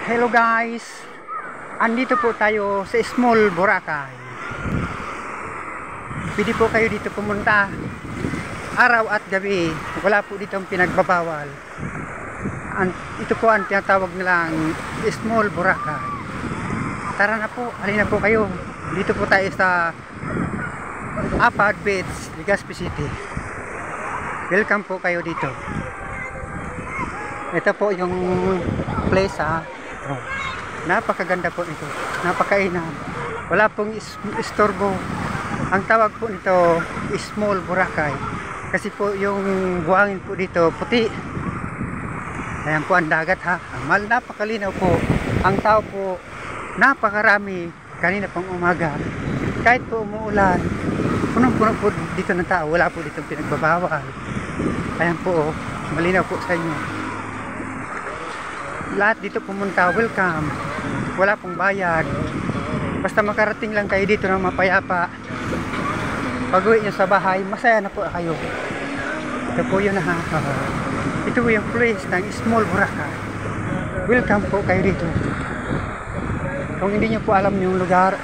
Hello guys, andito po tayo sa Small Boracay. Pwede po kayo dito pumunta araw at gabi, wala po dito ang pinagbabawal. Ito po ang tinatawag nilang Small Boracay. Tara na po, halina po kayo. Dito po tayo sa Apad Beach, Legazpi City. Welcome po kayo dito. Ito po yung place Oh, napakaganda po nito, napakainan, wala pong istorbo. Ang tawag po nito Small Boracay kasi po yung buhangin po dito puti. Ayan po ang dagat napakalinaw po. Ang tao po napakarami kanina pang umaga, kahit po umuulan punong-puno po dito ng tao, wala po dito pinagbabawal. Ayan po, malinaw po sa inyo. Lahat dito pumunta, welcome. Wala pong bayad. Basta makarating lang kayo dito ng mapayapa. Pag-uwi nyo sa bahay, masaya na po kayo. Ito po yun Ito po yung place ng Small Boracay. Welcome po kayo dito. Kung hindi nyo po alam yung lugar,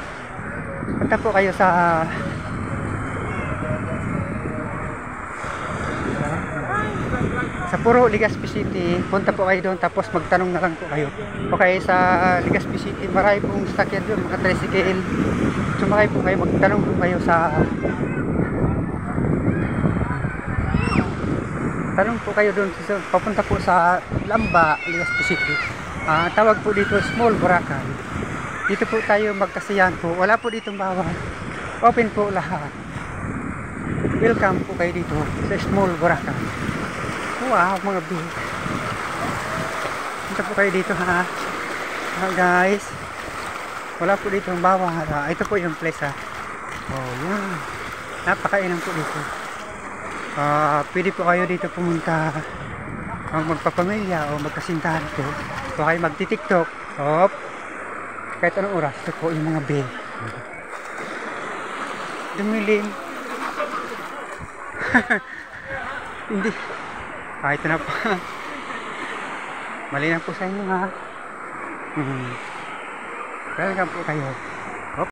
punta po kayo sa Puro Legazpi City. Punta po kayo doon, tapos magtanong na lang po kayo. Okay, sa Legazpi City marami pong sasakyan doon, mga tricycle. Sumakay po kayo, magtanong po kayo sa tanong po kayo doon, papunta po sa Lamba, Legazpi City. Tawag po dito Small Boracay. Dito po tayo magkasiyahan po, wala po ditong bawal, open po lahat. Welcome po kayo dito sa Small Boracay. Wow, mga big. Punta po kayo dito guys. Wala po dito ang bawal. Ito po yung place Oh, yan. Napakainam po dito. Pwede po kayo dito pumunta magpapamilya o magkasintahan po. So kayo magti-tiktok. Kahit anong oras. Ito po yung mga big. Dumilim. Hindi. Ito na po. Malinaw po sa inyo Welcome po kayo.